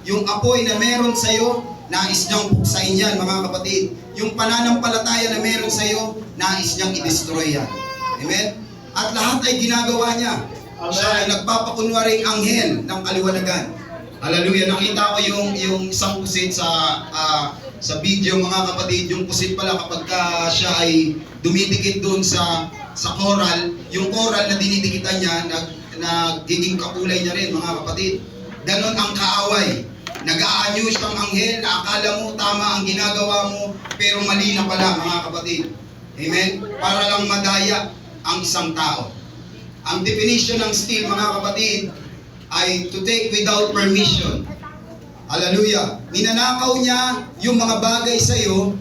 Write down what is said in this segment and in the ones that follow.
Yung apoy na meron sa'yo, nais niyang buksain yan, mga kapatid. Yung pananampalataya na meron sa'yo, nais niyang i-destroy yan. Amen? At lahat ay ginagawa niya. Siya ay nagpapakunwaring anghel ng kaliwanagan. Hallelujah. Nakita ko yung isang pusit sa video, mga kapatid. Yung pusit pala kapag siya ay dumidikit doon sa coral, yung coral na dinidikitan niya, nagiging kakulay niya rin, mga kapatid. Ganon ang kaaway. Nag-aanyo siyang anghel na akala mo tama ang ginagawa mo, pero mali na pala, mga kapatid. Amen? Para lang madaya ang isang tao. Ang definition ng steal, mga kapatid, ay to take without permission. Hallelujah. Ninanakaw niya yung mga bagay sa iyo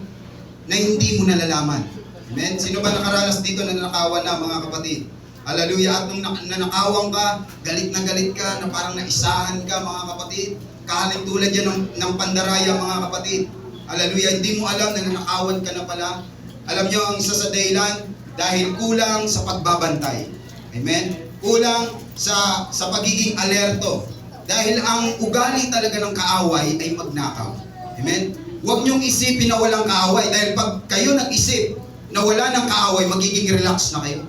na hindi mo nalalaman. Amen? Sino ba nakaranas dito na nanakawan na, mga kapatid? Hallelujah. At nung nanakawang ka, galit ka, na parang naisahan ka, mga kapatid. Kahalin tulad yan ng pandaraya, mga kapatid. Hallelujah. Hindi mo alam na nanakawan ka na pala. Alam nyo, ang isa sa dahilan, dahil kulang sa pagbabantay. Amen? Kulang sa pagiging alerto. Dahil ang ugali talaga ng kaaway ay magnakaw. Amen? Huwag niyong isipin na walang kaaway. Dahil pag kayo nag-isip na wala ng kaaway, magiging relax na kayo.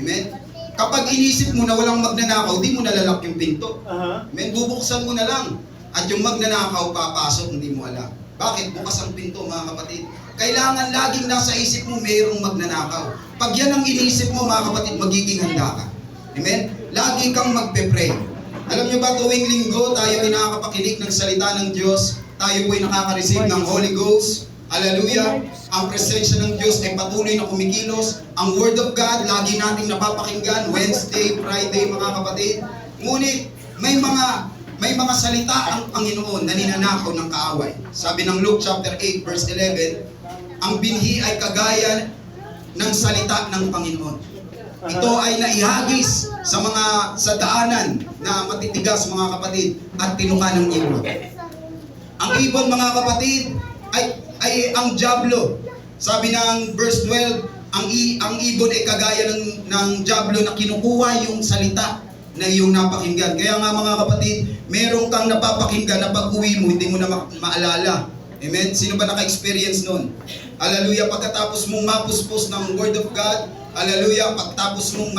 Amen? Kapag inisip mo na walang magnanakaw, di mo nalalak yung pinto. Amen? Bubuksan mo na lang. At yung magnanakaw, papasok, hindi mo alam. Bakit? Bukas ang pinto, mga kapatid. Kailangan laging nasa isip mo mayroong magnanakaw. Pag yan ang inisip mo, mga kapatid, magiging handa ka. Amen? Lagi kang magpe-pray. Alam nyo ba, tuwing linggo, tayo ay nakakapakinig ng salita ng Diyos. Tayo po ay nakaka-receive ng Holy Ghost. Hallelujah. Ang presensya ng Diyos ay patuloy na kumikilos. Ang Word of God, lagi nating napapakinggan. Wednesday, Friday, mga kapatid. Ngunit, may mga salita ang Panginoon na ninanakaw ng kaaway. Sabi ng Luke chapter 8 verse 11, ang binhi ay kagaya ng salita ng Panginoon. Ito ay naihagis sa daanan na matitigas, mga kapatid, at tinuka ng ibon. Ang ibon, mga kapatid, ay ang diablo. Sabi ng verse 12, ang ibon ay kagaya ng diablo na kinukuha yung salita na iyong napakinggan. Kaya nga, mga kapatid, meron kang napapakinggan na pag-uwi mo, hindi mo na maalala. Amen? Sino ba naka-experience nun? Hallelujah. Pagkatapos mong mapuspos ng Word of God, hallelujah, pagkatapos mong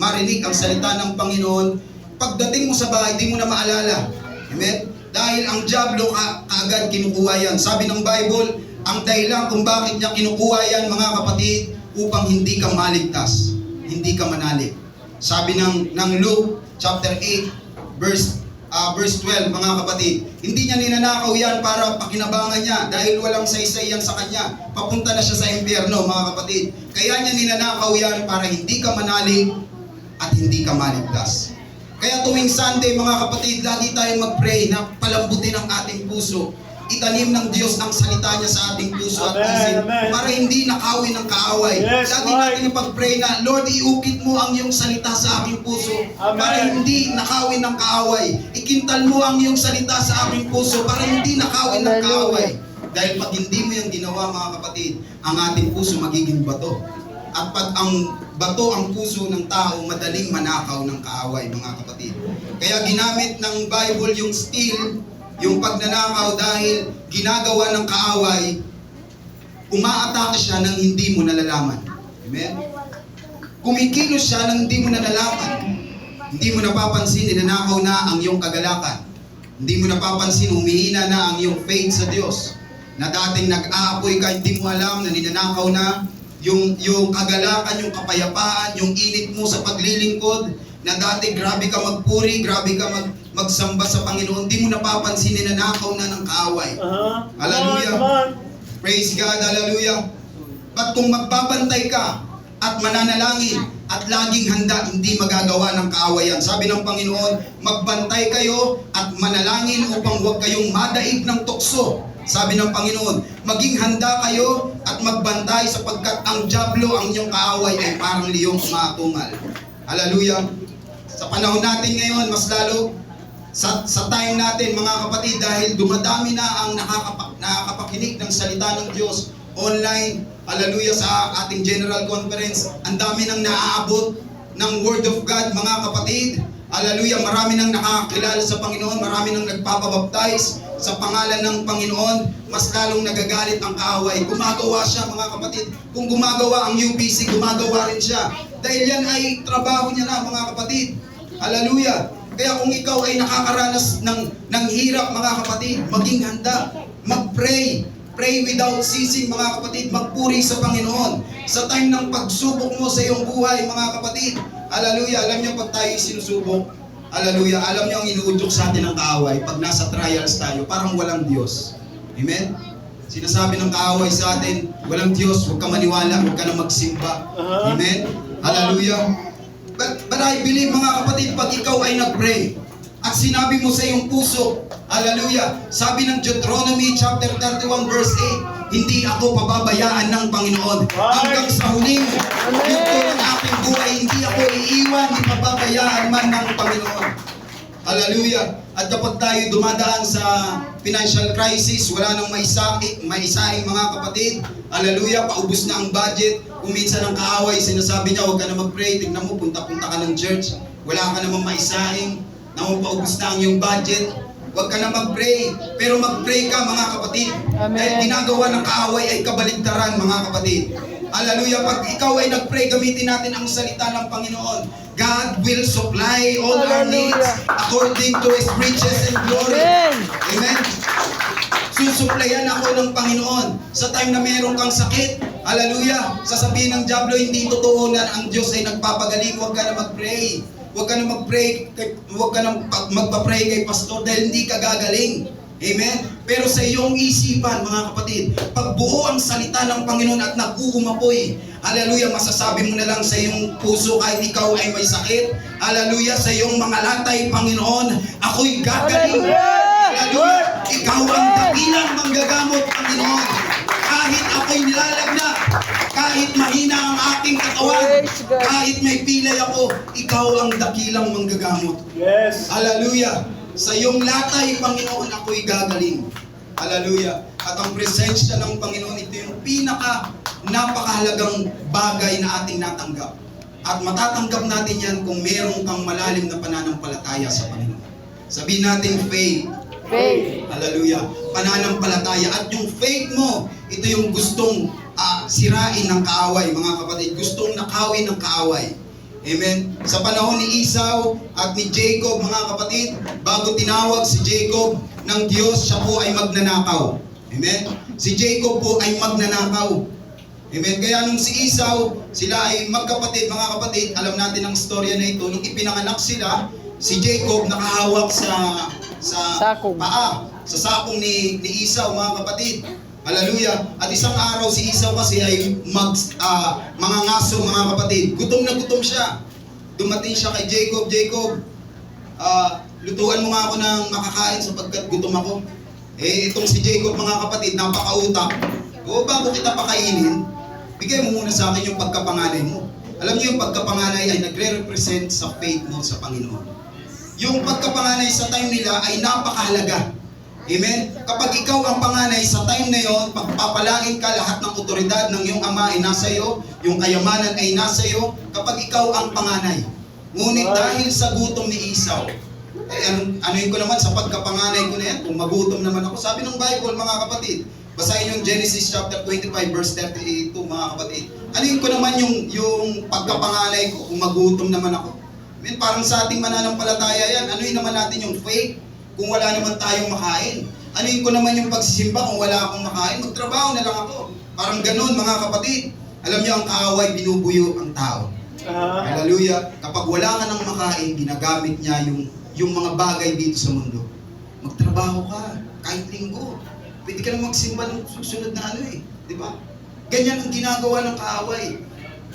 marinig ang salita ng Panginoon, pagdating mo sa bahay, hindi mo na maalala. Amen? Dahil ang diablo kaagad kinukuha yan. Sabi ng Bible, ang dahilan kung bakit niya kinukuha yan, mga kapatid, upang hindi ka maligtas, hindi ka manalig. Sabi ng Luke chapter 8 verse 12, mga kapatid, hindi niya ninanakaw yan para pakinabangan niya dahil walang saysay yan sa kanya. Papunta na siya sa impyerno, mga kapatid. Kaya niya ninanakaw yan para hindi ka manalig at hindi ka maligtas. Kaya tuwing Sunday, mga kapatid, lagi tayong mag-pray na palambutin ang ating puso. Itanim ng Diyos ang salita niya sa ating puso at isip para hindi nakawin ng kaaway. Lagi natin ipag-pray na, Lord, iukit mo ang iyong salita sa aking puso para hindi nakawin ng kaaway. Ikintal mo ang iyong salita sa aking puso para hindi nakawin ng kaaway. Dahil pag hindi mo yung ginawa, mga kapatid, ang ating puso magiging bato. At pag ang bato ang puso ng tao, madaling manakaw ng kaaway, mga kapatid. Kaya ginamit ng Bible yung steal, yung pagnanakaw, dahil ginagawa ng kaaway, umaatake siya nang hindi mo nalalaman. Amen? Kumikilos siya nang hindi mo nalalaman. Hindi mo napapansin, ninanakaw na ang iyong kagalakan. Hindi mo napapansin, humihina na ang iyong faith sa Diyos. Na dating nag-aapoy ka, hindi mo alam na ninanakaw na yung kagalakan, yung kapayapaan, yung init mo sa paglilingkod, na dati grabe ka magpuri, grabe ka magsamba sa Panginoon, hindi mo napapansin, ninanakaw na ng kaaway. Hallelujah. Praise God, hallelujah. But kung magbabantay ka at mananalangin at laging handa, hindi magagawa ng kaaway yan. Sabi ng Panginoon, magbantay kayo at manalangin upang huwag kayong madaig ng tukso. Sabi ng Panginoon, maging handa kayo at magbantay sapagkat ang diablo, ang inyong kaaway, ay parang liyong umatungal. Hallelujah. Sa panahon natin ngayon, mas lalo, sa time natin, mga kapatid, dahil dumadami na ang nakakapakinig ng salita ng Diyos online, hallelujah, sa ating general conference, ang dami nang naaabot ng Word of God, mga kapatid. Hallelujah, marami nang nakakilala sa Panginoon, marami nang nagpapabaptize sa pangalan ng Panginoon, mas lalong nagagalit ang kaaway. Gumagawa siya, mga kapatid. Kung gumagawa ang UPC, gumagawa rin siya. Dahil yan ay trabaho niya na, mga kapatid. Hallelujah. Kaya kung ikaw ay nakakaranas ng hirap, mga kapatid, maging handa. Mag-pray. Pray without ceasing, mga kapatid. Magpuri sa Panginoon. Sa time ng pagsubok mo sa iyong buhay, mga kapatid. Hallelujah. Alam niyo, pag tayo sinusubok, hallelujah, alam niyo ang inuudyok sa atin ng kaaway. Pag nasa trials tayo, parang walang Diyos. Amen? Sinasabi ng kaaway sa atin, walang Diyos, huwag ka maniwala, huwag ka na magsimba. Amen? Hallelujah. But I believe, mga kapatid, pag ikaw ay nag-pray, at sinabi mo sa iyong puso, hallelujah, sabi ng Deuteronomy chapter 31 verse 8, hindi ako pababayaan ng Panginoon. Hanggang sa huling yugto ng aking buhay, hindi ako iiwan, ni pababayaan man ng Panginoon. Hallelujah. At kapag tayo dumadaan sa financial crisis, wala nang maisaing mga kapatid, hallelujah, paubos na ang budget. Kung minsan ang kaaway, sinasabi niya, huwag ka na mag-pray, tignan mo, punta-punta ka ng church, wala ka namang maisaing, paubos na ang iyong budget. Huwag ka na mag-pray, pero mag-pray ka, mga kapatid. Amen. Dahil ginagawa ng kaaway ay kabaligtaran, mga kapatid. Hallelujah. Pag ikaw ay nag-pray, gamitin natin ang salita ng Panginoon. God will supply all our needs according to His riches and glory. Amen. Amen. Susuplayan ako ng Panginoon. Sa time na meron kang sakit, hallelujah, sasabihin ng diablo, hindi totoo na ang Diyos ay nagpapagaling. Huwag ka na mag-pray. Huwag ka na mag-pray, huwag ka na magpa-pray kay pastor dahil hindi ka gagaling. Amen? Pero sa iyong isipan, mga kapatid, pag buo ang salita ng Panginoon at nag-uumapoy, hallelujah, masasabi mo na lang sa iyong puso kahit ikaw ay may sakit, hallelujah, sa iyong mga latay, Panginoon, ako'y gagaling. Hallelujah, ikaw ang dakilang manggagamot, Panginoon. Kahit ako'y nilalagna, kahit mahina ang aking katawan, kahit may pilay ako, ikaw ang dakilang manggagamot. Yes. Hallelujah. Sa iyong latay, Panginoon, ako'y gagaling. Hallelujah. At ang presensya ng Panginoon, ito yung napakahalagang bagay na ating natanggap. At matatanggap natin yan kung meron kang malalim na pananampalataya sa Panginoon. Sabihin natin faith. Faith. Hallelujah. Pananampalataya. At yung faith mo, ito yung gustong sirain ng kaaway, mga kapatid. Gustong nakawin ng kaaway. Amen. Sa panahon ni Esau at ni Jacob, mga kapatid, bago tinawag si Jacob ng Diyos, siya po ay magnanakaw. Amen. Si Jacob po ay magnanakaw. Amen. Kaya nung si Esau, sila ay magkapatid, mga kapatid, alam natin ang storya na ito. Nung ipinanganak sila, si Jacob nakahawak sa Sakong. paa, sa sakong ni Esau, mga kapatid. Hallelujah. At isang araw si Esau kasi ay mga ngaso, mga kapatid. Gutom na gutom siya. Dumating siya kay Jacob, Jacob, lutuan mo nga ako ng makakain sapagkat gutom ako. Itong si Jacob, mga kapatid, napakautak. O bago kita pakainin, bigay mo muna sa akin yung pagkapanganay mo. Alam niyo yung pagkapanganay ay nagre-represent sa faith mo sa Panginoon. Yung pagkapanganay sa time nila ay napakahalaga. Amen? Kapag ikaw ang panganay sa time na yon, pagpapalain ka, lahat ng otoridad ng iyong ama ay nasa iyo, yung kayamanan ay nasa iyo, kapag ikaw ang panganay. Ngunit dahil sa gutom ni Esau, anuin ko naman sa pagkapanganay ko na yan, kung magutom naman ako. Sabi ng Bible, mga kapatid, basahin yung Genesis chapter 25 verse 32, mga kapatid. Anuin ko naman yung pagkapanganay ko, kung magutom naman ako. I mean, parang sa ating mananampalataya yan, anuin naman natin yung faith, kung wala naman tayong makain. Anuin ko naman yung pagsisimba kung wala akong makain, magtrabaho na lang ako. Parang ganun, mga kapatid. Alam niyo, ang kaaway, binubuyo ang tao. Hallelujah. Kapag wala ka ng makain, ginagamit niya yung mga bagay dito sa mundo. Magtrabaho ka, kahit linggo. Pwede ka na magsimba ng susunod na di ba? Ganyan ang ginagawa ng kaaway.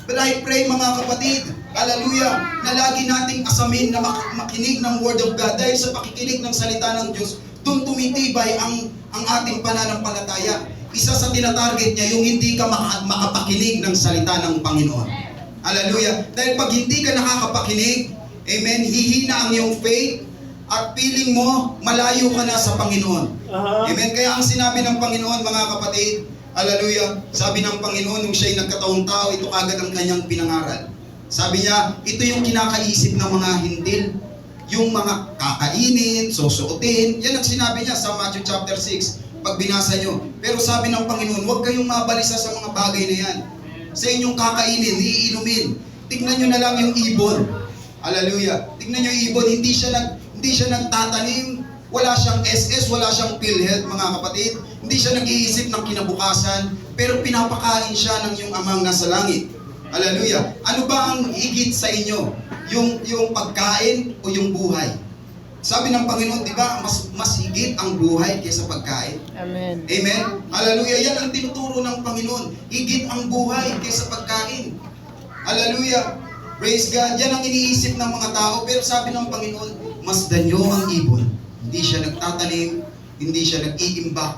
But I pray, mga kapatid, hallelujah, na lagi nating asamin na makinig ng Word of God. Dahil sa pakikinig ng salita ng Diyos, doon tumitibay ang ating pananampalataya. Isa sa tinatarget niya, yung hindi ka makapakinig ng salita ng Panginoon. Hallelujah. Dahil pag hindi ka nakakapakinig, amen, hihina ang iyong faith, at feeling mo, malayo ka na sa Panginoon. Amen. Kaya ang sinabi ng Panginoon, mga kapatid, hallelujah, sabi ng Panginoon, nung siya'y nagkataong tao, ito agad ang kanyang pinangaral. Sabi niya, ito yung kinakaisip ng mga hintil. yung mga kakainin, susuotin. Yan ang sinabi niya sa Matthew chapter 6, pag binasa nyo. Pero sabi ng Panginoon, huwag kayong mabalisa sa mga bagay na yan. Sa inyong kakainin, iinumin. Tignan nyo na lang yung ibon. Hallelujah. Tignan nyo yung ibon, hindi siya nagtatanim, wala siyang SS, wala siyang PhilHealth, mga kapatid. Hindi siya nag-iisip ng kinabukasan, pero pinapakain siya ng yung amang nasa langit. Hallelujah. Ano ba ang higit sa inyo? Yung pagkain o yung buhay? Sabi ng Panginoon, di ba, mas higit ang buhay kaysa pagkain. Amen. Amen? Hallelujah. Yan ang tinuturo ng Panginoon. Higit ang buhay kaysa pagkain. Hallelujah. Praise God. Yan ang iniisip ng mga tao. Pero sabi ng Panginoon, masdan nyo ang ibon. Hindi siya nagtatanim, hindi siya nag-iimbak.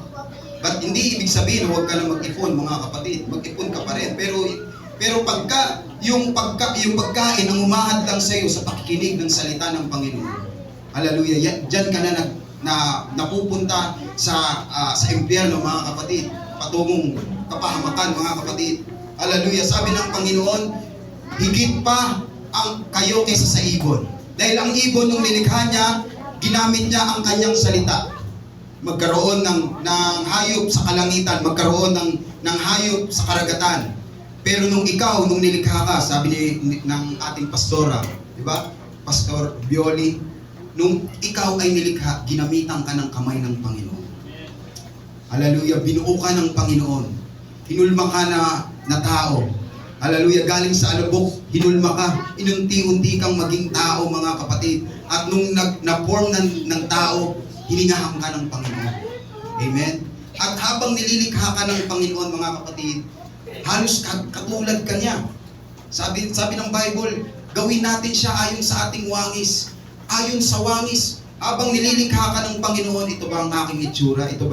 But hindi ibig sabihin na huwag ka na mag-ipon, mga kapatid. Mag-ipon ka pa rin. Pero pagka yung pagkain ang umahad lang sa iyo sa pakikinig ng salita ng Panginoon. Hallelujah. Diyan ka na napupunta sa impyerno, mga kapatid. Patungong kapahamakan, mga kapatid. Hallelujah. Sabi ng Panginoon, higit pa ang kayo kaysa sa ibon. Dahil ang ibon nung nilikha niya, ginamit niya ang kanyang salita. Magkaroon ng hayop sa kalangitan, magkaroon ng hayop sa karagatan. Pero nung nilikha ka, sabi ng ating pastora, di ba? Pastor Bioli, nung ikaw ay nilikha, ginamitan ka ng kamay ng Panginoon. Hallelujah, binuo ka ng Panginoon. Hinulma ka na tao. Hallelujah, galing sa alubok, hinulma ka. Inunti-unti kang maging tao, mga kapatid. At nung na-form ng tao, hiningahan ka ng Panginoon. Amen? At habang nililikha ka ng Panginoon, mga kapatid, halos katulad ka niya. Sabi ng Bible, gawin natin siya ayon sa ating wangis. Ayon sa wangis. Habang nililikha ka ng Panginoon, ito ba ang aking itsura? Ito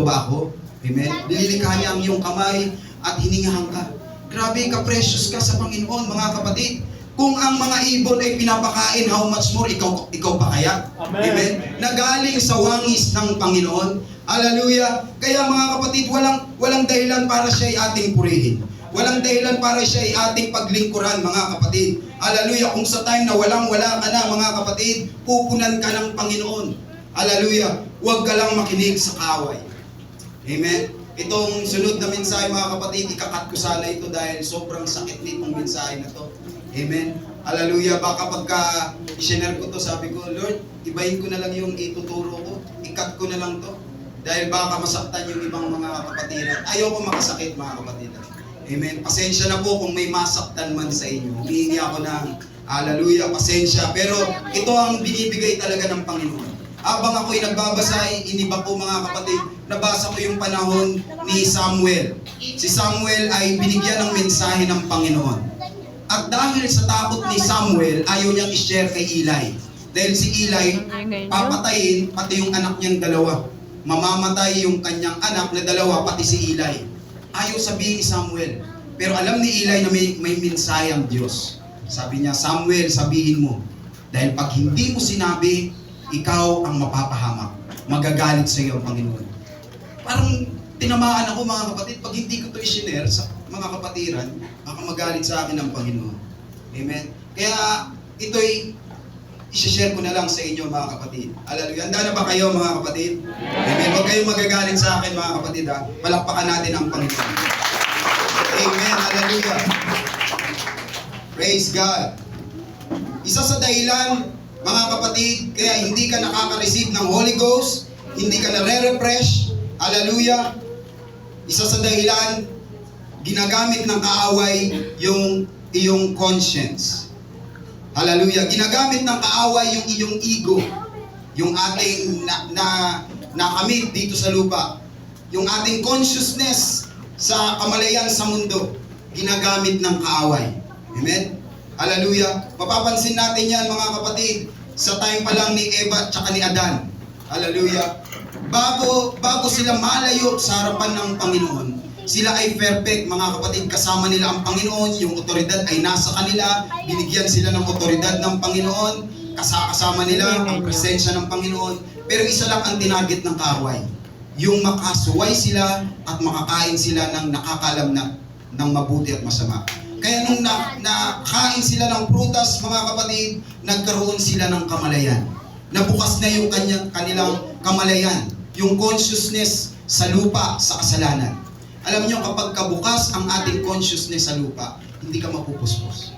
ba ako? Amen? Nililikha niya ang iyong kamay at hiningahan ka. Grabe ka, precious ka sa Panginoon, mga kapatid. Kung ang mga ibon ay pinapakain, how much more ikaw pa kaya? Amen. Amen? Nagaling sa wangis ng Panginoon. Hallelujah. Kaya mga kapatid, walang dahilan para siya ay ating purihin. Walang dahilan para siya ay ating paglingkuran, mga kapatid. Hallelujah. Kung sa time na walang-wala ka na, mga kapatid, pupunan ka ng Panginoon. Hallelujah. Huwag ka lang makinig sa kaaway. Amen. Itong sunod na mensahe, mga kapatid, ikakat ko sana ito dahil sobrang sakit nitong mensahe na to. Amen. Hallelujah. Baka pagka i-share ko to, sabi ko, Lord, ibahin ko na lang yung ituturo ko. Ikat ko na lang to. Dahil baka masaktan yung ibang mga kapatiran. Ayoko makasakit, mga kapatiran. Amen. Pasensya na po kung may masaktan man sa inyo. Humingi ako ng hallelujah, pasensya. Pero ito ang binibigay talaga ng Panginoon. Habang ako'y nagbabasa, iniba ko, mga kapatid, nabasa ko yung panahon ni Samuel. Si Samuel ay binigyan ng mensahe ng Panginoon. At dahil sa takot ni Samuel, ayaw niyang i-share kay Eli. Dahil si Eli, papatayin pati yung anak niyang dalawa. Mamamatay yung kanyang anak na dalawa, pati si Eli. Ayaw sabihin ni Samuel. Pero alam ni Eli na may mensahe ang Diyos. Sabi niya, Samuel, sabihin mo. Dahil pag hindi mo sinabi, ikaw ang mapapahamak. Magagalit sa iyo ang Panginoon. Parang tinamaan ako, mga kapatid, pag hindi ko ito i-share sa mga kapatiran, baka magalit sa akin ang Panginoon. Amen? Kaya ito'y i-share ko na lang sa inyo, mga kapatid. Hallelujah. Handa na ba kayo, mga kapatid? Amen. Huwag kayong magagalit sa akin, mga kapatid. Ha? Palakpakan natin ang Panginoon. Amen. Hallelujah. Praise God. Isa sa dahilan, mga kapatid, kaya hindi ka nakaka-receive ng Holy Ghost, hindi ka na-re-refresh. Hallelujah. Isa sa dahilan, ginagamit ng kaaway yung iyong conscience. Hallelujah. Ginagamit ng kaaway yung iyong ego. Yung ating nakamit dito sa lupa. Yung ating consciousness sa kamalayan sa mundo. Ginagamit ng kaaway. Amen? Hallelujah. Mapapansin natin yan, mga kapatid, sa time pa lang ni Eva at saka ni Adan. Hallelujah. Bago sila malayo sa harapan ng Panginoon, sila ay perfect, mga kapatid. Kasama nila ang Panginoon, yung otoridad ay nasa kanila, binigyan sila ng otoridad ng Panginoon, kasama nila ang presensya ng Panginoon. Pero isa lang ang tinarget ng kaaway, yung makasuway sila at makakain sila ng nakakalam na ng mabuti at masama. Kaya nung nakain sila ng prutas, mga kapatid, nagkaroon sila ng kamalayan. Nabukas na yung kanilang kamalayan, yung consciousness sa lupa, sa kasalanan. Alam niyo, kapag kabukas ang ating consciousness sa lupa, hindi ka mapupuspos.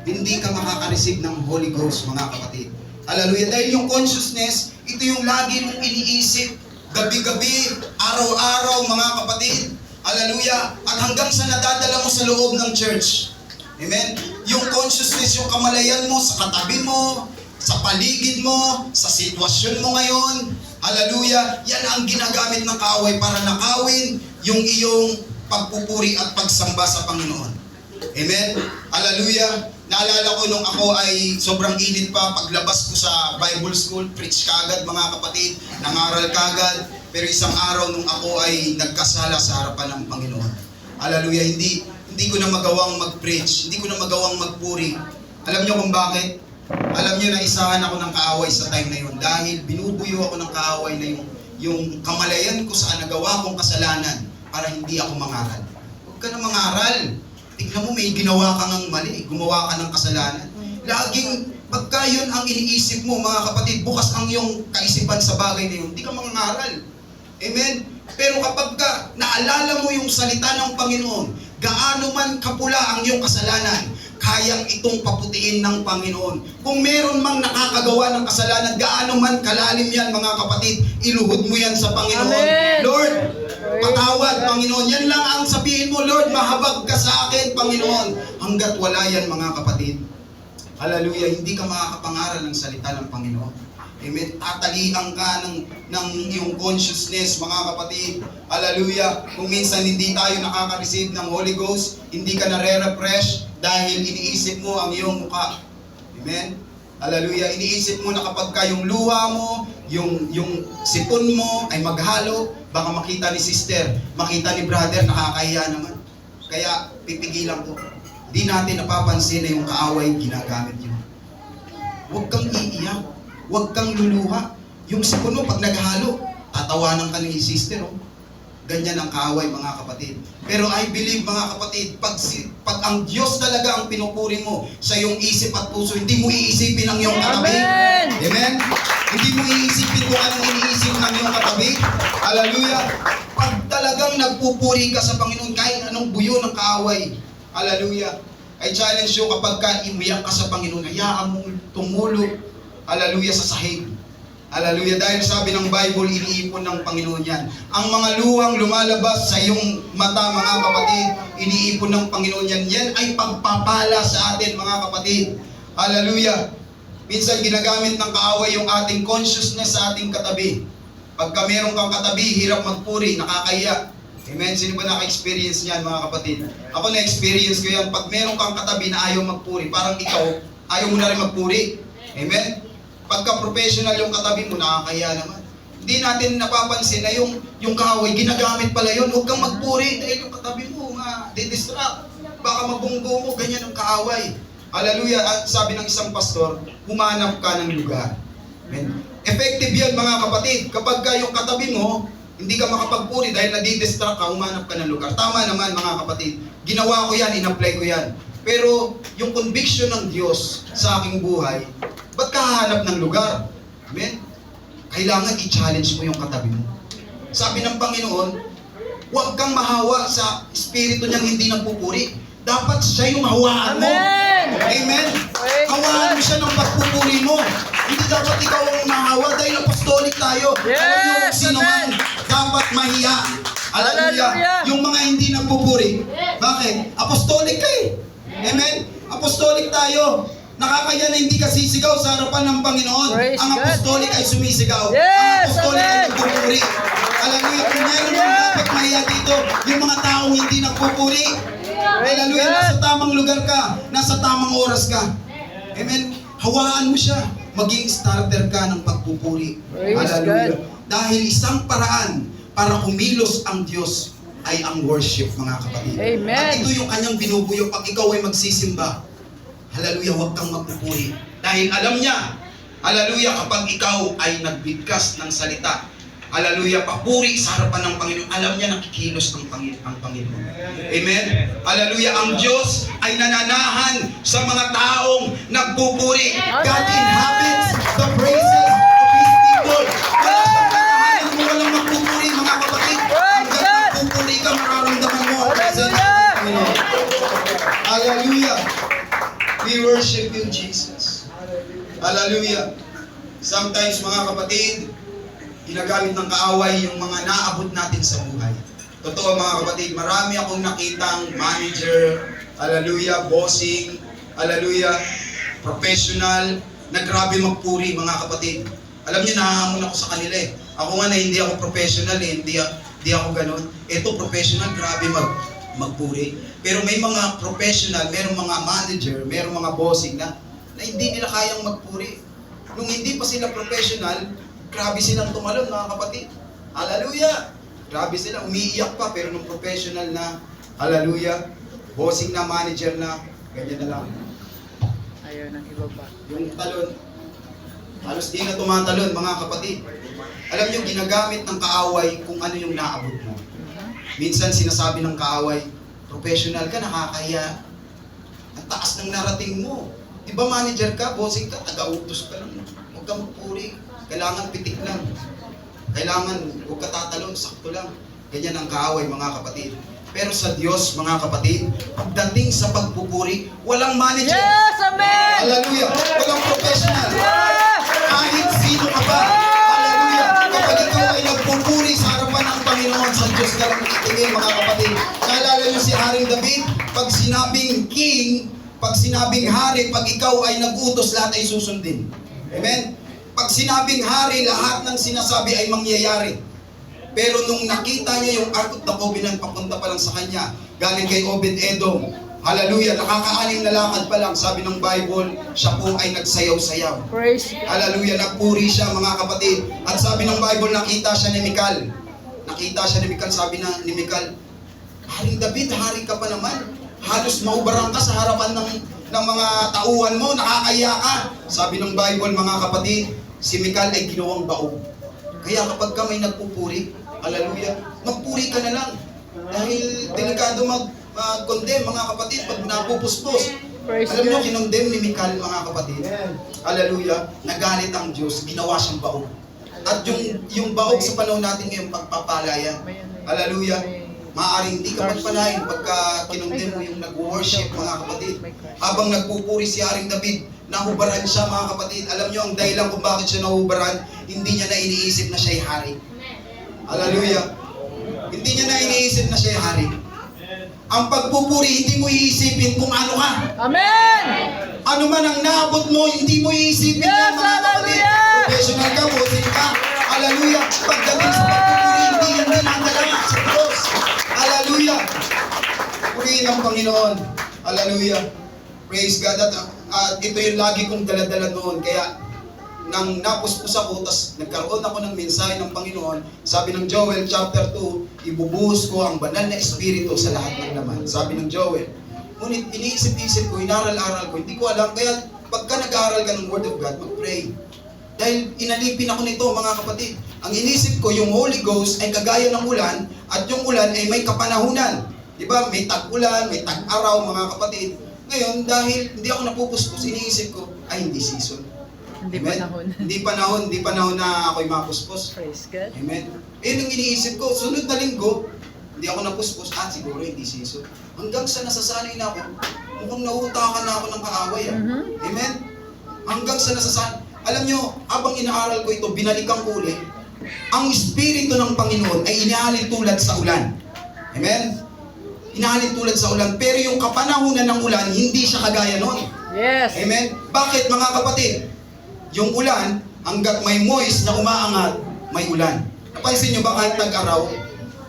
Hindi ka makaka-receive ng Holy Ghost, mga kapatid. Hallelujah. Dahil yung consciousness, ito yung lagi mong iniisip, gabi-gabi, araw-araw, mga kapatid. Hallelujah. At hanggang sa nadadala mo sa loob ng church. Amen? Yung consciousness, yung kamalayan mo sa katabi mo, sa paligid mo, sa sitwasyon mo ngayon. Hallelujah. Yan ang ginagamit ng kaaway para nakawin yung iyong pagpupuri at pagsamba sa Panginoon. Amen? Hallelujah. Naalala ko nung ako ay sobrang init pa, paglabas ko sa Bible school, preach kagad mga kapatid, nangaral kagad. Pero isang araw nung ako ay nagkasala sa harapan ng Panginoon. Hallelujah. Hindi ko na magawang mag-preach, hindi ko na magawang magpuri. Alam niyo kung bakit? Alam niyo na isahan ako ng kaaway sa time na yun dahil binubuyo ako ng kaaway na yung kamalayan ko sa nagawa kong kasalanan para hindi ako mangaral. Huwag ka na mangaral. Tingnan mo, may ginawa ka ng mali, gumawa ka ng kasalanan. Laging, pagka yun ang iniisip mo, mga kapatid, bukas ang iyong kaisipan sa bagay na yun, hindi ka mangaral. Amen? Pero kapag ka naalala mo yung salita ng Panginoon, gaano man kapula ang iyong kasalanan, kayang itong paputiin ng Panginoon. Kung meron mang nakakagawa ng kasalanan, gaano man kalalim yan, mga kapatid, iluhod mo yan sa Panginoon. Amen. Lord, patawad, Panginoon. Yan lang ang sabihin mo, Lord, mahabag ka sa akin, Panginoon. Hanggat wala yan, mga kapatid. Hallelujah, hindi ka makakapangaral ng salita ng Panginoon. Amen. Tatalian ka ng iyong consciousness, mga kapatid. Hallelujah. Kung minsan hindi tayo nakaka-receive ng Holy Ghost, hindi ka nare-refresh dahil iniisip mo ang iyong mukha. Amen. Hallelujah. Iniisip mo na kapag ka yung luha mo, yung sipon mo ay maghalo, baka makita ni sister, makita ni brother, nakakahiya naman. Kaya pipigilan ko. Di natin napapansin na yung kaaway ginagamit yun. Huwag kang iiyak. Huwag kang luluha. Yung sipon mo, pag naghalo, tatawanan ka ni sister. Oh. Ganyan ang kaaway, mga kapatid. Pero I believe, mga kapatid, pag ang Diyos talaga ang pinupuri mo sa iyong isip at puso, hindi mo iisipin ang iyong katabi. Amen! Amen? Hindi mo iisipin kung anong iniisip ng iyong katabi. Hallelujah! Pag talagang nagpupuri ka sa Panginoon, kahit anong buyo ng kaaway, hallelujah, I challenge you kapag ka imiyak ka sa Panginoon, hayaan mong tumulog, hallelujah, sa sahig. Hallelujah. Dahil sabi ng Bible, iniipon ng Panginoon yan. Ang mga luhang lumalabas sa iyong mata, mga kapatid, iniipon ng Panginoon yan. Yan ay pagpapala sa atin, mga kapatid. Hallelujah. Minsan ginagamit ng kaaway yung ating consciousness sa ating katabi. Pagka meron kang katabi, hirap magpuri, nakakahiya. Amen? Sino ba naka-experience niyan, mga kapatid? Ako na-experience ko yan. Pag meron kang katabi na ayaw magpuri, parang ikaw, ayaw mo na rin magpuri. Amen? Pagka professional yung katabi mo, nakakaya naman. Hindi natin napapansin na yung kaaway, ginagamit pala yun. Huwag kang magpuri dahil yung katabi mo, di-distract. Baka mabunggo mo, ganyan ang kaaway. Hallelujah. At sabi ng isang pastor, humanap ka ng lugar. Amen. Effective yan, mga kapatid. Kapag ka yung katabi mo, hindi ka makapagpuri dahil nadi-distract ka, humanap ka ng lugar. Tama naman, mga kapatid. Ginawa ko yan, in-apply ko yan. Pero yung conviction ng Diyos sa aking buhay, ba't ka hahanap ng lugar? Amen? Kailangan i-challenge mo yung katabi mo. Sabi ng Panginoon, huwag kang mahawa sa espiritu niyang hindi nagpupuri. Dapat siya yung hawaan mo. Amen! Amen? Hawaan mo siya ng pagpupuri mo. Hindi dapat ikaw ang mahawa dahil apostolic tayo. Yes, Alam niyo kung sino man amen. dapat mahiya. Hallelujah. Hallelujah. Yung mga hindi nagpupuri. Bakit? Apostolic ka eh. Amen? Apostolic tayo. Nakakaya na hindi ka sisigaw sa harapan ng Panginoon. Praise Ang God. apostolic ay sumisigaw. Yes, Ang apostolic ay amen. nagpupuri. Alam mo kung meron ng Hallelujah. dapat mahiya dito, yung mga taong hindi nagpupuri. Praise Hallelujah. God. Nasa tamang lugar ka. Nasa tamang oras ka. Amen. Hawaan mo siya. Maging starter ka ng pagpupuri. Praise Hallelujah. God. Dahil isang paraan para kumilos ang Diyos ay ang worship, mga kapatid. Amen. At ito yung kanyang binubuyo pag ikaw ay magsisimba. Hallelujah, huwag kang magpupuri. Dahil alam niya, hallelujah, kapag ikaw ay nagbigkas ng salita, Hallelujah, papuri sa harapan ng Panginoon. Alam niya nakikilos ang Panginoon. Amen? Hallelujah, ang Diyos ay nananahan sa mga taong nagpupuri. God inhabits the praises of His people. Wala siyang nananahan kung walang magpupuri, mga kapatid. Hanggang magpupuri ka, mararamdaman mo ang presence ng Panginoon. Hallelujah. We worship you, Jesus. Hallelujah. Sometimes, mga kapatid, ginagamit ng kaaway yung mga naabot natin sa buhay. Totoo, mga kapatid, marami akong nakitang manager, hallelujah, bossing, hallelujah, professional, na grabe magpuri, mga kapatid. Alam niyo, nahahamon ako sa kanila eh. Ako nga na hindi ako professional eh, hindi ako ganun. Ito, professional, grabe magpuri. Pero may mga professional, merong mga manager, merong mga bossing na hindi nila kayang magpuri. Nung hindi pa sila professional, grabe silang tumalon, mga kapatid. Hallelujah! Grabe sila, umiiyak pa, pero nung professional na, hallelujah, bossing na, manager na, ganyan na lang. Ayaw ng iba pa. Yung talon, halos di na tumatalon, mga kapatid. Alam niyo, ginagamit ng kaaway kung ano yung naabot mo. Minsan sinasabi ng kaaway, professional ka, nakakahiya. Ang taas ng narating mo. Diba manager ka, bossing ka, taga-utos ka lang. Huwag kang magpuri. Kailangan pitik lang. Kailangan huwag ka tatalon, sakto lang. Ganyan ang kaaway, mga kapatid. Pero sa Diyos, mga kapatid, pagdating sa pagpupuri, walang manager. Yes! Amen! Hallelujah! Walang professional. Yes! Kahit sino ka ba. Hallelujah! Kapag ikaw ay nagpupuri sa harapan ng Panginoon, sa Diyos ka lang itingin, mga kapatid. Naalala niyo si Haring David, pag sinabing king, pag sinabing hari, pag ikaw ay nag-utos, lahat ay susundin. Amen? Pag sinabing hari, lahat ng sinasabi ay mangyayari. Pero nung nakita niya yung Ark of the Covenant, papunta pa lang sa kanya, galing kay Obed-Edom, hallelujah, nakakaanim na lakad pa lang, sabi ng Bible, siya po ay nagsayaw-sayaw. Praise God. Hallelujah, nagpuri siya, mga kapatid. At sabi ng Bible, nakita siya ni Mikal. Nakita siya ni Mikal, sabi ni Mikal, Haring David, hari ka pa naman. Halos maubarang ka sa harapan ng mga tauhan mo, nakakaya ka. Sabi ng Bible, mga kapatid, si Mikal ay ginawang baog. Kaya kapag ka may nagpupuri, hallelujah, magpuri ka na lang. Dahil delikado mag-condemn, mga kapatid, pag napupuspos. Praise Alam mo, God. kinondemn ni Mikal, mga kapatid. Hallelujah, nagalit ang Diyos, ginawa siyang baog. At yung baog sa panahon natin ngayon, pagpapalaya. Hallelujah. Maaaring hindi ka pagpalain pagka kinondemn mo yung nag-worship, mga kapatid. Habang nagpupuri si Haring David, nahubaran siya, mga kapatid. Alam niyo ang dahilan kung bakit siya nahubaran, hindi niya na iniisip na siya'y hari. Hallelujah. Hindi niya na iniisip na siya'y hari. Ang pagpupuri, hindi mo iisipin kung ano ka. Amen! Ano man ang naabot mo, hindi mo iisipin Yes, yan, mga kapatid. hallelujah! Professional ka, bossing ka. Hallelujah. Pagdating sa pagpupuri, hindi yan dinadala sa Diyos. Hallelujah. Purihin ang Panginoon. Hallelujah. Praise God. At ito yung lagi kong daladala noon. Kaya, nang napuspos ako, tas nagkaroon ako ng mensahe ng Panginoon, sabi ng Joel chapter 2, ibubuhos ko ang banal na espiritu sa lahat ng laman. Sabi ng Joel. Ngunit iniisip-isip ko, inaral-aral ko, hindi ko alam. Kaya pagka nag-aaral ka ng Word of God, mag-pray. Dahil inalipin ako nito, mga kapatid. Ang inisip ko, yung Holy Ghost ay kagaya ng ulan, at yung ulan ay may kapanahunan. Diba? May tag-ulan, may tag-araw, mga kapatid. Ngayon, dahil hindi ako napupuspos, iniisip ko, ay hindi season. Hindi Amen? panahon. Hindi panahon na ako'y mapuspos. Praise God. Amen. Yung iniisip ko, sunod na linggo, hindi ako napuspos, siguro hindi season. Hanggang sa nasasanay na ako, mukhang nautakan na ako ng kaaway. Amen? Hanggang sa nasasanay. Alam nyo, habang inaaral ko ito, binalikan ko ulit, ang Espiritu ng Panginoon ay inaalin tulad sa ulan. Amen? Inaalin tulad sa ulan. Pero yung kapanahunan ng ulan, hindi siya kagaya nun. Yes. Amen? Bakit, mga kapatid? Yung ulan, hanggat may moist na umaangat, may ulan. Napansin nyo ba kahit tag-araw,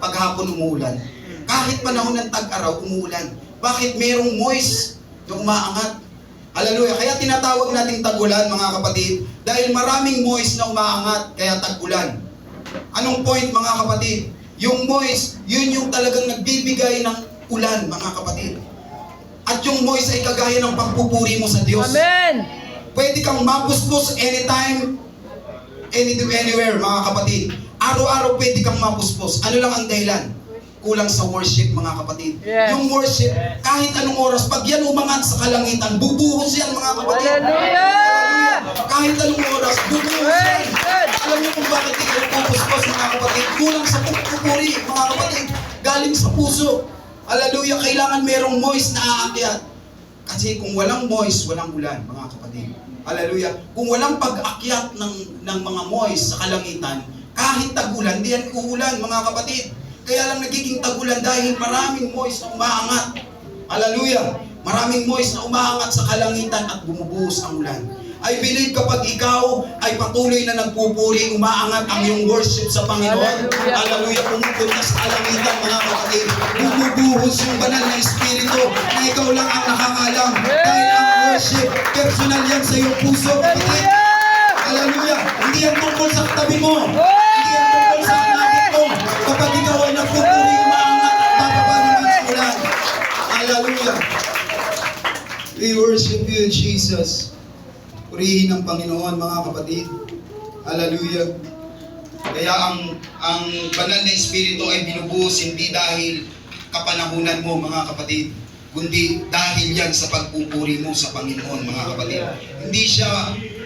paghapon umuulan? Kahit panahon ng tag-araw, umuulan. Bakit merong moist na umaangat? Hallelujah. Kaya tinatawag nating tag-ulan, mga kapatid, dahil maraming moist na umaangat, kaya tag-ulan. Anong point, mga kapatid? Yung moist, yun yung talagang nagbibigay ng ulan, mga kapatid. At yung moist ay kagaya ng pagpupuri mo sa Diyos. Amen! Pwede kang mapuspos anytime, anywhere, mga kapatid. araw-araw pwede kang mapuspos. Ano lang ang dahilan? Kulang sa worship, mga kapatid. Yes. Yung worship, kahit anong oras, pag yan umangat sa kalangitan, bubuhos yan, mga kapatid. Hallelujah! Kahit anong oras, bubuhos yan. Praise God! Alam niyo kung bakit hindi kayo pupuspos, mga kapatid? Kulang sa pupuri, mga kapatid. Galing sa puso. Hallelujah, kailangan merong moist na aakyat. Kasi kung walang moist, walang ulan, mga kapatid. Hallelujah. Kung walang pag-akyat ng mga moist sa kalangitan, kahit tag-ulan, di yan uulan, mga kapatid. Kaya lang nagiging tag-ulan dahil maraming moist na umaangat. Hallelujah. Maraming moist na umaangat sa kalangitan at bumubuhos ang ulan. I believe kapag ikaw ay patuloy na nagpupuri, umaangat ang iyong worship sa Panginoon. Hallelujah. Hallelujah. Pumupunta sa kalangitan, mga kapatid. Bumubuhos yung banal na Espiritu na ikaw lang ang nakakalam. Dahil ang worship, personal yan sa iyong puso, kapatid. Hallelujah. Hindi yan tungkol sa katabi mo. Hindi yan tungkol sa hanapin mo. Kapag ikaw ay nagpupuri, umaangat at bababa naman sa ulan. Hallelujah. We worship you, Jesus. Purihin ang Panginoon, mga kapatid. Hallelujah. Kaya ang banal na Espiritu ay binubuhos hindi dahil kapanahunan mo, mga kapatid, kundi dahil yan sa pagpupuri mo sa Panginoon, mga kapatid. Hindi siya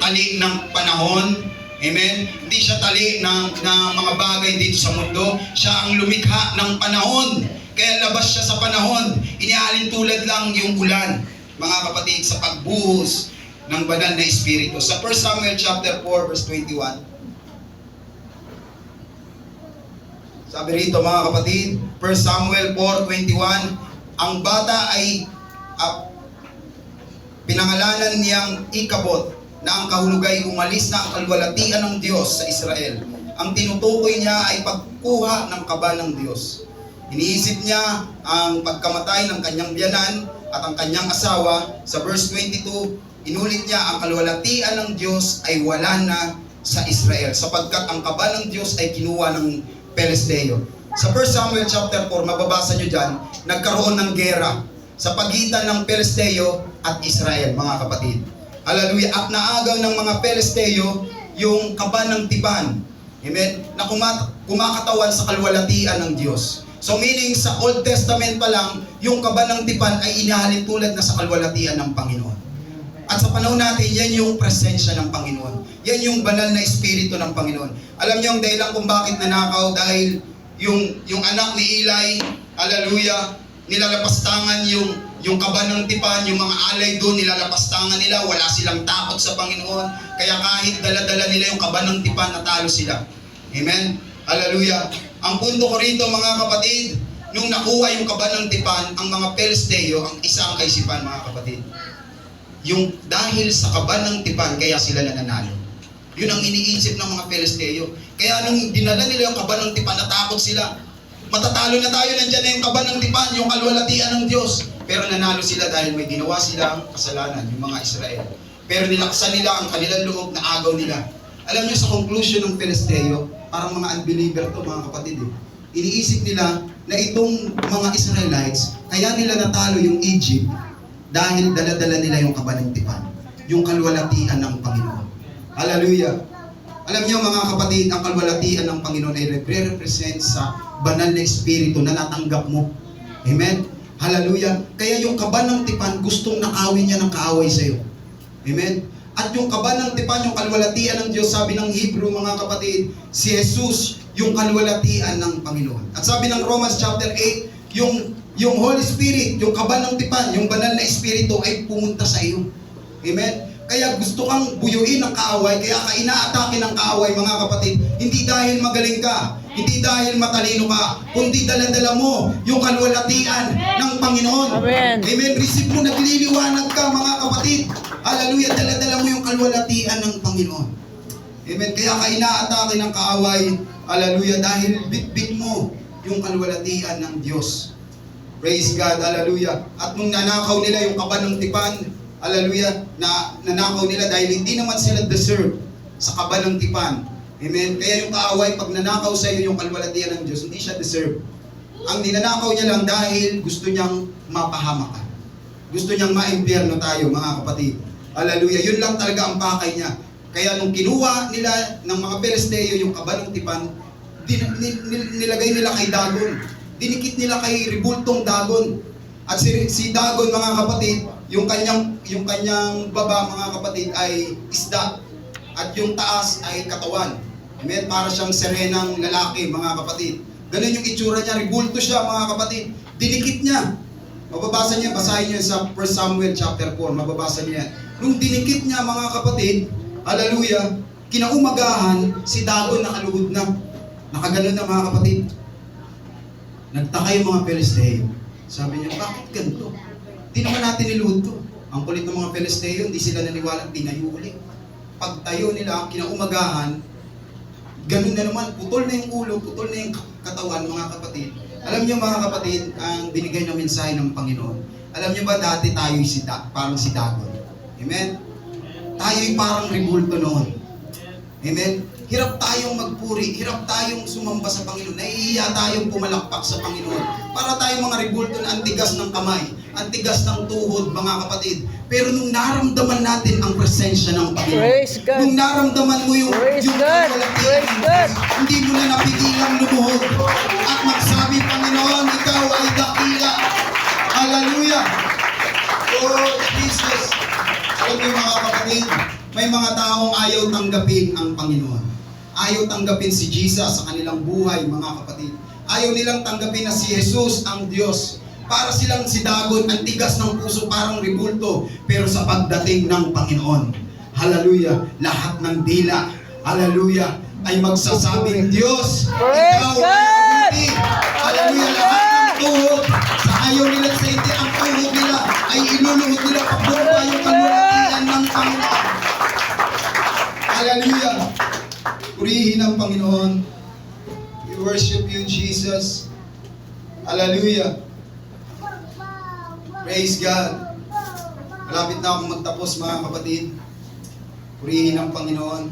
tali ng panahon. Amen? Hindi siya tali ng mga bagay dito sa mundo. Siya ang lumikha ng panahon. Kaya labas siya sa panahon. Inialin tulad lang yung ulan, mga kapatid, sa pagbuhos ng banal na Espiritu. Sa 1 Samuel chapter 4 verse 21. Sabi rito, mga kapatid, 1 Samuel 4:21, ang bata ay pinangalanan niyang Ikabod, na ang kahulugay umalis na ang kalwalatian ng Diyos sa Israel. Ang tinutukoy niya ay pagkuha ng kaba ng Diyos. Iniisip niya ang pagkamatay ng kanyang biyanan at ang kanyang asawa. Sa verse 22, inulit niya ang kalwalatian ng Diyos ay wala na sa Israel, sapagkat ang kaba ng Diyos ay kinuha ng Pelisteo. Sa 1 Samuel chapter 4, mababasa nyo dyan, nagkaroon ng gera sa pagitan ng Pelisteo at Israel, mga kapatid. Hallelujah. At naagaw ng mga Pelisteo yung kaba ng tipan. Amen? Na kumakatawan sa kalwalatian ng Diyos. So meaning sa Old Testament pa lang, yung kaba ng tipan ay inahalin tulad na sa kalwalatian ng Panginoon. At sa panahon natin, yan yung presensya ng Panginoon. Yan yung banal na Espiritu ng Panginoon. Alam niyo ang dahilan kung bakit nanakaw, dahil yung anak ni Eli, hallelujah, nilalapastangan yung kaba ng tipan, yung mga alay doon, nilalapastangan nila, wala silang takot sa Panginoon. Kaya kahit dala-dala nila yung kaba ng tipan, natalo sila. Amen? Hallelujah. Ang punto ko rito, mga kapatid, nung nakuha yung kaba ng tipan, ang mga Pelisteo, ang isa ang kaisipan, mga kapatid. Yung dahil sa kaba ng tipan, kaya sila nananalo. Yun ang iniisip ng mga Pelisteo. Kaya nung dinala nila yung kaba ng tipan, natakot sila. Matatalo na tayo, nandyan na yung kaba ng tipan, yung kalwalatian ng Diyos. Pero nanalo sila dahil may ginawa silang kasalanan, yung mga Israel. Pero nilaksan nila ang kanilang loob na agaw nila. Alam niyo sa conclusion ng Pelisteo, parang mga unbeliever to, mga kapatid. Iniisip nila na itong mga Israelites, kaya nila natalo yung Egypt dahil dala-dala nila yung kaba ng tipan, yung kalwalatian ng Panginoon. Hallelujah. Alam niyo mga kapatid, ang kalwalatian ng Panginoon ay represent sa banal na Espiritu na natanggap mo. Amen? Hallelujah. Kaya yung kaba ng tipan, gustong nakawin niya ng kaaway sa iyo. Amen? At yung kaba ng tipan, yung kalwalatian ng Diyos, sabi ng Hebrew, mga kapatid, si Jesus, yung kalwalatian ng Panginoon. At sabi ng Romans chapter 8, yung Holy Spirit, yung kaba ng tipan, yung banal na Espiritu ay pumunta sa iyo. Amen? Kaya gusto kang buyuin ng kaaway, kaya ka inaatake ng kaaway, mga kapatid, hindi dahil magaling ka, hindi dahil matalino ka, kundi dala-dala mo yung kalwalatian ng Panginoon. Amen. Amen. Receive mo, nagliliwanag ka, mga kapatid. Hallelujah. Dala-dala mo yung kalwalatian ng Panginoon. Amen. Kaya ka inaatake ng kaaway, hallelujah, dahil bit-bit mo yung kalwalatian ng Diyos. Praise God. Hallelujah. At nung nanakaw nila yung kaba ng tipan, hallelujah, na nanakaw nila dahil hindi naman sila deserve sa kaba ng tipan. Amen. Kaya yung kaaway, pag nanakaw sa iyo yung kalwalatian ng Diyos, hindi siya deserve. Ang ninanakaw niya lang dahil gusto niyang mapahamak ka. Gusto niyang maimpyerno tayo, mga kapatid. Hallelujah. Yun lang talaga ang pakay niya. Kaya nung kinuha nila ng mga Pelisteo yung kaba ng tipan, nilagay nila kay Dagon. Dinikit nila kay Rebultong Dagon. At si Dagon, mga kapatid, yung kanyang baba, mga kapatid, ay isda. At yung taas ay katawan. Amen? Para siyang serenang lalaki, mga kapatid. Ganun yung itsura niya. Rebulto siya, mga kapatid. Dinikit niya. Mababasa niya, basahin niyo sa 1 Samuel chapter 4. Mababasa niya. Nung dinikit niya, mga kapatid, hallelujah, kinaumagahan, si Dagon nakaluhod na. Nakaganon na, mga kapatid. Nagtaka yung mga Filisteo. Sabi niya, bakit ganito? Di naman natin niluhod to. Ang kulit ng mga Filisteo, hindi sila naniwalang tinayo ulit. Pagtayo nila, kinaumagahan, ganun na naman, putol na yung ulo, putol na yung katawan, mga kapatid. Alam niyo, mga kapatid, ang binigay na mensahe ng Panginoon. Alam niyo ba, dati tayo'y parang si Dagon. Amen? Tayo'y parang Rebulto noon. Amen? Hirap tayong magpuri, hirap tayong sumamba sa Panginoon, nahihiya tayong pumalakpak sa Panginoon. Para tayong mga Rebulto na antigas ng kamay, antigas ng tuhod, mga kapatid. Pero nung naramdaman natin ang presensya ng Panginoon, Praise God. nung naramdaman mo yung Praise God. kalwalhatian Praise ng God. Diyos, hindi mo na napigilang lumuhod. At magsabi, Panginoon, ikaw ay dakila. Hallelujah! Oh, Jesus! Alam niyo, mga kapatid, may mga taong ayaw tanggapin ang Panginoon. Ayaw tanggapin si Jesus sa kanilang buhay, mga kapatid. Ayaw nilang tanggapin na si Jesus ang Diyos. Para silang si Dagon, ang tigas ng puso, parang Rebulto. Pero sa pagdating ng Panginoon, hallelujah, lahat ng dila, hallelujah, ay magsasabing, Diyos, Praise ikaw God! ay hindi. Hallelujah, lahat ng tuhod, sa ayaw nila sa hindi, ang tuhod nila ay iluluhod nila papunta yung kalwalhatian ng Panginoon. Hallelujah! Purihin ang Panginoon. We worship you, Jesus. Hallelujah! Praise God! Malapit na akong magtapos, mga kapatid. Purihin ang Panginoon.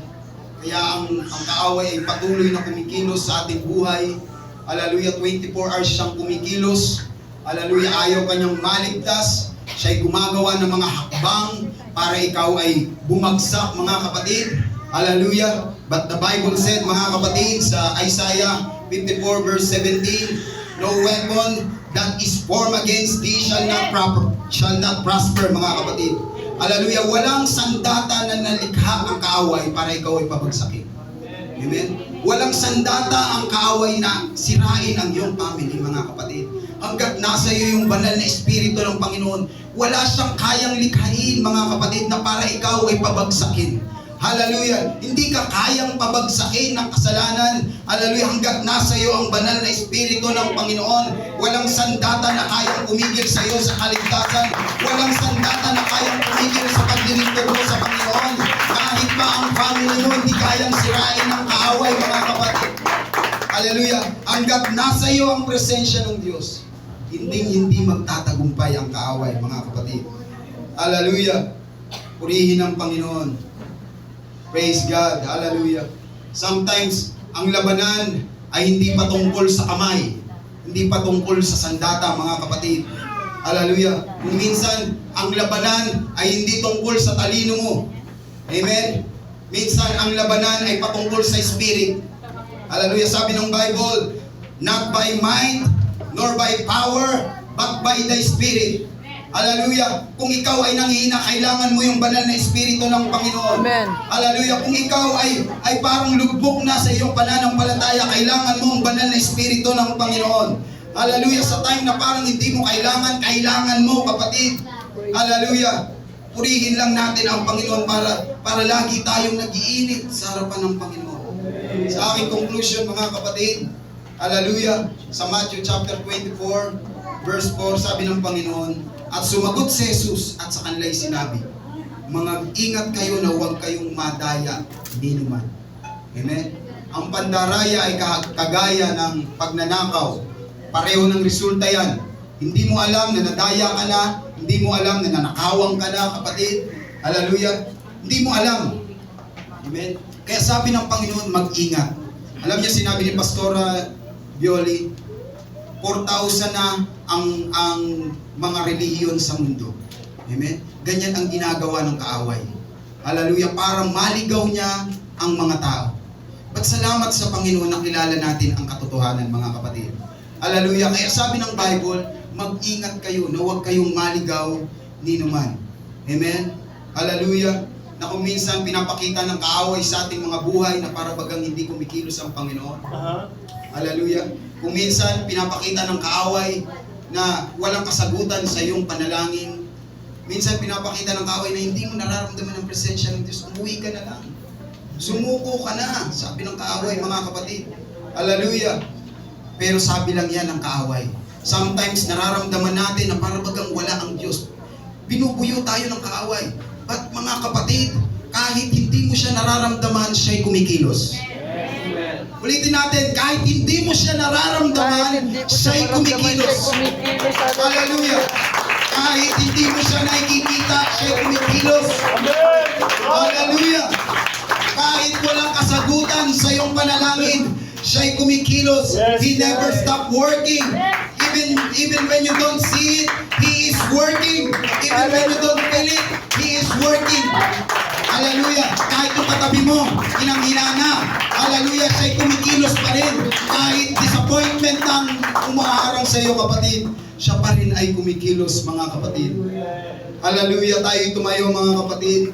Kaya ang kaaway ay patuloy na kumikilos sa ating buhay. Hallelujah, 24 hours siyang kumikilos. Hallelujah, ayaw kanyang maligtas. Siya'y gumagawa ng mga hakbang para ikaw ay bumagsak, mga kapatid. Hallelujah. But the Bible said, mga kapatid, sa Isaiah 54 verse 17, no weapon that is formed against thee shall not prosper, mga kapatid. Hallelujah. Walang sandata na nalikha ang kaaway para ikaw ay pabagsakin. Amen? Walang sandata ang kaaway na sirain ang iyong family, mga kapatid. Hanggat nasa iyo yung banal na espiritu ng Panginoon, wala siyang kayang likhain, mga kapatid, na para ikaw ay pabagsakin. Hallelujah. Hindi ka kayang pabagsakin ng kasalanan. Hallelujah. Hanggat nasa iyo ang banal na espiritu ng Panginoon, walang sandata na kayang pumigil sa iyo sa kaligtasan. Walang sandata na kayang pumigil sa paglilingkod mo sa Panginoon. Kahit pa ang family mo, hindi kayang sirain ng kaaway, mga kapatid. Hallelujah. Hanggat nasa iyo ang presensya ng Diyos, hindi magtatagumpay ang kaaway, mga kapatid. Hallelujah. Purihin ang Panginoon. Praise God. Hallelujah. Sometimes, ang labanan ay hindi patungkol sa kamay. Hindi patungkol sa sandata, mga kapatid. Hallelujah. Kung minsan, ang labanan ay hindi tungkol sa talino mo. Amen? Minsan, ang labanan ay patungkol sa spirit. Hallelujah. Sabi ng Bible, not by might, nor by power, but by the Spirit. Hallelujah. Kung ikaw ay nanghihina, kailangan mo yung banal na espiritu ng Panginoon. Amen. Hallelujah. Kung ikaw ay parang lugbok na sa iyong pananampalataya, kailangan mo ang banal na espiritu ng Panginoon. Hallelujah. Sa time na parang hindi mo kailangan mo, kapatid. Hallelujah. Purihin lang natin ang Panginoon para lagi tayong nag-iinit sa harapan ng Panginoon. Sa aking conclusion, mga kapatid, hallelujah, sa Matthew chapter 24, verse 4, sabi ng Panginoon, at sumagot si Jesus at sa kanila'y sinabi, ingat kayo na huwag kayong madaya ni naman. Amen? Ang pandaraya ay kagaya ng pagnanakaw. Pareho ng resulta yan. Hindi mo alam na nadaya ka na, hindi mo alam na nanakawang ka na, kapatid. Hallelujah. Hindi mo alam. Amen? Kaya sabi ng Panginoon, mag-ingat. Alam niyo, sinabi ni Pastora Violi, 4,000 na ang mga relihiyon sa mundo. Amen? Ganyan ang ginagawa ng kaaway. Hallelujah. Para maligaw niya ang mga tao. Salamat sa Panginoon na kilala natin ang katotohanan, mga kapatid. Hallelujah. Kaya sabi ng Bible, mag-ingat kayo na huwag kayong maligaw ni naman. Amen? Hallelujah. Na kung minsan pinapakita ng kaaway sa ating mga buhay na para bagang hindi kumikilos ang Panginoon. Hallelujah. Kung minsan pinapakita ng kaaway na walang kasagutan sa iyong panalangin. Minsan pinapakita ng kaaway na hindi mo nararamdaman ang presensya ng Diyos. Umuwi ka na lang. Sumuko ka na, sabi ng kaaway, mga kapatid. Hallelujah. Pero sabi lang yan ng kaaway. Sometimes nararamdaman natin na para bagang wala ang Diyos. Binubuyo tayo ng kaaway. But mga kapatid, kahit hindi mo siya nararamdaman, siya'y kumikilos. Ulitin natin, kahit hindi mo siya nararamdaman, siya'y kumikilos. Hallelujah. Kahit hindi mo siya nakikita, siya'y kumikilos. Hallelujah. Kahit walang kasagutan sa iyong panalangin, siya'y kumikilos. He never stop working. Even when you don't see it, He is working. Even when you don't feel it, He is working. Hallelujah. Kahit yung katabi mo, hinang-hina na. Hallelujah. Siya'y kumikilos pa rin. Kahit disappointment ang umaharang sa iyo, kapatid, siya pa rin ay kumikilos, mga kapatid. Hallelujah. Tayo tumayo, mga kapatid.